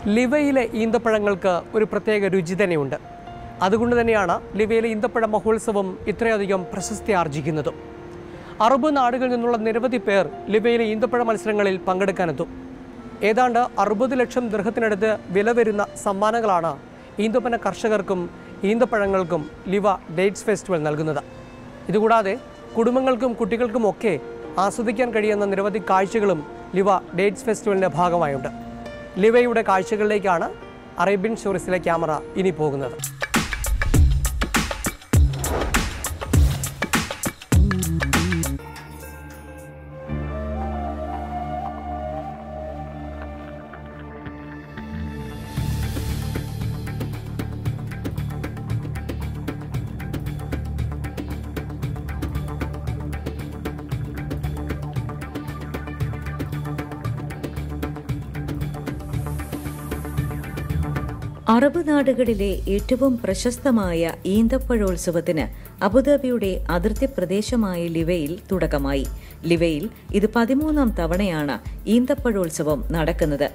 ലിവയിലെ ഈന്തപ്പഴങ്ങൾക്ക് ഒരു പ്രത്യേക രുചി തന്നെയുണ്ട്. അതുകൊണ്ട് തന്നെയാണ് ലിവയിലെ ഈന്തപ്പഴ മഹോത്സവം ഇത്രയധികം പ്രശസ്തി ആർജിക്കുന്നതും. അറബ് നാടുകളിൽ നിന്നുള്ള നിരവധി പേർ ലിവയിലെ ഈന്തപ്പഴ മത്സരങ്ങളിൽ പങ്കെടുക്കാനെത്തും. ഏതാണ്ട് 60 ലക്ഷം ദിർഹത്തിനടുത്ത് വില വരുന്ന സമ്മാനങ്ങളാണ് ഈന്തപ്പന കർഷകർക്കും ഈന്തപ്പഴങ്ങൾക്കും ലിവ ഡേറ്റ്സ് ഫെസ്റ്റിവൽ നൽകുന്നത്. ഇതുകൂടാതെ കുടുംബങ്ങൾക്കും കുട്ടികൾക്കുമൊക്കെ ആസ്വദിക്കാൻ കഴിയുന്ന നിരവധി കാഴ്ചകളും ലിവ ഡേറ്റ്സ് ഫെസ്റ്റിവലിൻ്റെ ഭാഗമായുണ്ട്. ലിവയുടെ കാഴ്ചകളിലേക്കാണ് അറേബ്യൻ സ്റ്റോറീസിലെ ക്യാമറ ഇനി പോകുന്നത്. അറബ് നാടുകളിലെ ഏറ്റവും പ്രശസ്തമായ ഈന്തപ്പഴോത്സവത്തിന് അബുദാബിയുടെ അതിർത്തി പ്രദേശമായ ലിവയിൽ തുടക്കമായി. ലിവയിൽ ഇത് 13ാം തവണയാണ് ഈന്തപ്പഴോത്സവം നടക്കുന്നത്.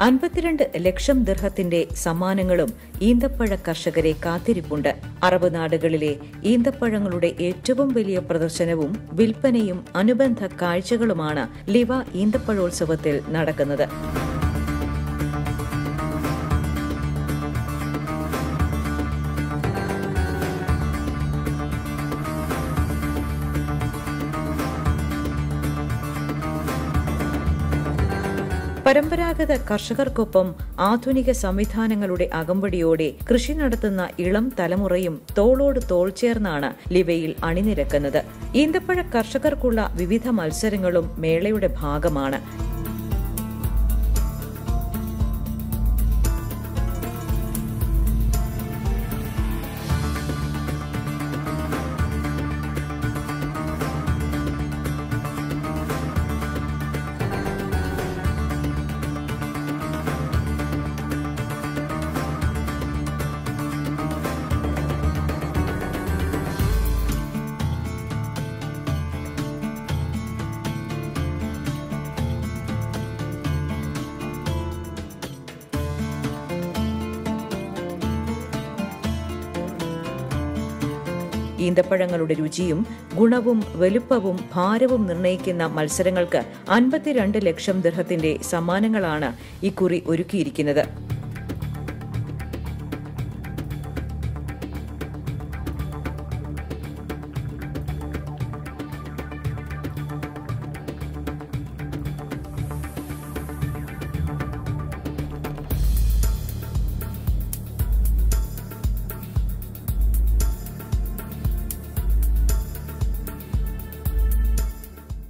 52 ലക്ഷം ദിർഹത്തിന്റെ സമ്മാനങ്ങളും ഈന്തപ്പഴ കർഷകരെ കാത്തിരിപ്പുണ്ട്. അറബ് നാടുകളിലെ ഈന്തപ്പഴങ്ങളുടെ ഏറ്റവും വലിയ പ്രദർശനവും വിൽപ്പനയും അനുബന്ധ കാഴ്ചകളുമാണ് ലിവ ഈന്തപ്പഴോത്സവത്തിൽ നടക്കുന്നത്. പരമ്പരാഗത കർഷകർക്കൊപ്പം ആധുനിക സംവിധാനങ്ങളുടെ അകമ്പടിയോടെ കൃഷി നടത്തുന്ന ഇളം തലമുറയും തോളോട് തോൾ ചേർന്നാണ് ലിവയിൽ അണിനിരക്കുന്നത്. ഈന്തപ്പഴ കർഷകർക്കുള്ള വിവിധ മത്സരങ്ങളും മേളയുടെ ഭാഗമാണ്. ഈന്തപ്പഴങ്ങളുടെ രുചിയും ഗുണവും വലുപ്പവും ഭാരവും നിർണ്ണയിക്കുന്ന മത്സരങ്ങൾക്ക് 52 ലക്ഷം ദിർഹത്തിന്റെ സമ്മാനങ്ങളാണ് ഇക്കുറി ഒരുക്കിയിരിക്കുന്നത്.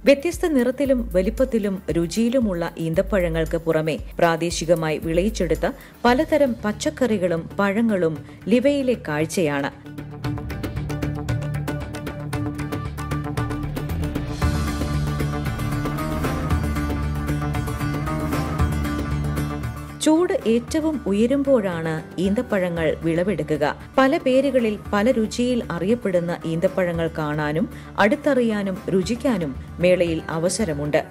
വ്യത്യസ്ത നിറത്തിലും വലിപ്പത്തിലും രുചിയിലുമുള്ള ഈന്തപ്പഴങ്ങൾക്ക് പുറമെ പ്രാദേശികമായി വിളയിച്ചെടുത്ത പലതരം പച്ചക്കറികളും പഴങ്ങളും ലിവയിലെ കാഴ്ചയാണ്. ചൂട് ഏറ്റവും ഉയരുമ്പോഴാണ് ഈന്തപ്പഴങ്ങൾ വിളവെടുക്കുക. പല പേരുകളിൽ പല രുചിയിൽ അറിയപ്പെടുന്ന ഈന്തപ്പഴങ്ങൾ കാണാനും അടുത്തറിയാനും രുചിക്കാനും മേളയിൽ അവസരമുണ്ട്.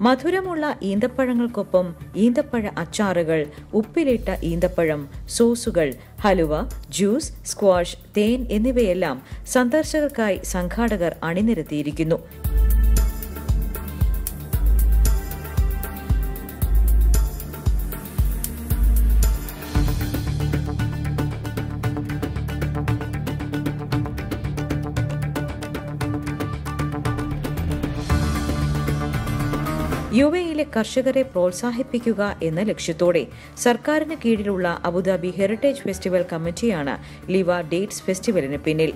മധുരമുള്ള ഈന്തപ്പഴങ്ങൾക്കൊപ്പം ഈന്തപ്പഴ അച്ചാറുകൾ, ഉപ്പിലിട്ട ഈന്തപ്പഴം, സോസുകൾ, ഹലുവ, ജ്യൂസ്, സ്ക്വാഷ്, തേൻ എന്നിവയെല്ലാം സന്ദർശകർക്കായി സംഘാടകർ അണിനിരത്തിയിരിക്കുന്നു. യുഎഇയിലെ കർഷകരെ പ്രോത്സാഹിപ്പിക്കുക എന്ന ലക്ഷ്യത്തോടെ സർക്കാരിന് കീഴിലുള്ള അബുദാബി ഹെറിറ്റേജ് ഫെസ്റ്റിവൽ കമ്മിറ്റിയാണ് ലിവ ഡേറ്റ്സ് ഫെസ്റ്റിവലിന് പിന്നിൽ.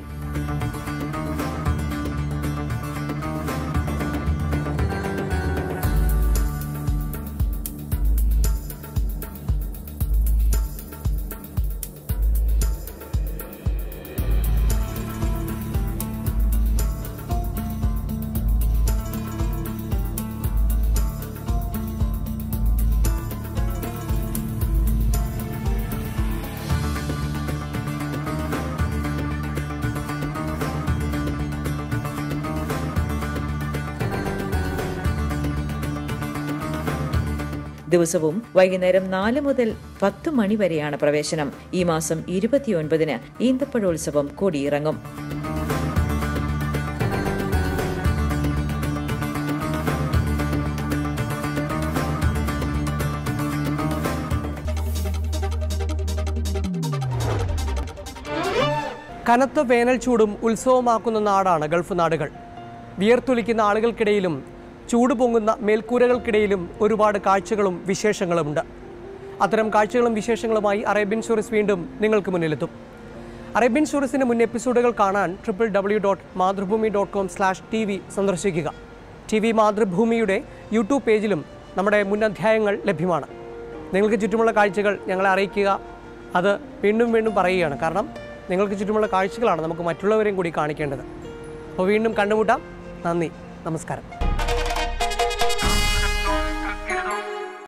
ദിവസവും വൈകുന്നേരം 4 മുതൽ 10 മണി വരെയാണ് പ്രവേശനം. ഈ മാസം 29-ന് ഈന്തപ്പഴോത്സവം കൊടിയിറങ്ങും. കനത്ത വേനൽ ചൂടും ഉത്സവമാക്കുന്ന നാടാണ് ഗൾഫ് നാടുകൾ. വിയർത്തൊലിക്കുന്ന ആളുകൾക്കിടയിലും ചൂട് പൊങ്ങുന്ന മേൽക്കൂരകൾക്കിടയിലും ഒരുപാട് കാഴ്ചകളും വിശേഷങ്ങളുമുണ്ട്. അത്തരം കാഴ്ചകളും വിശേഷങ്ങളുമായി അറേബ്യൻ സ്റ്റോറീസ് വീണ്ടും നിങ്ങൾക്ക് മുന്നിലെത്തും. അറേബ്യൻ സ്റ്റോറീസിൻ്റെ മുൻ എപ്പിസോഡുകൾ കാണാൻ www.മാതൃഭൂമി.com/tv സന്ദർശിക്കുക. TV മാതൃഭൂമിയുടെ യൂട്യൂബ് പേജിലും നമ്മുടെ മുൻ അധ്യായങ്ങൾ ലഭ്യമാണ്. നിങ്ങൾക്ക് ചുറ്റുമുള്ള കാഴ്ചകൾ ഞങ്ങളെ അറിയിക്കുക. അത് വീണ്ടും വീണ്ടും പറയുകയാണ്. കാരണം നിങ്ങൾക്ക് ചുറ്റുമുള്ള കാഴ്ചകളാണ് നമുക്ക് മറ്റുള്ളവരെയും കൂടി കാണിക്കേണ്ടത്. അപ്പോൾ വീണ്ടും കണ്ടുമുട്ടാം. നന്ദി, നമസ്കാരം.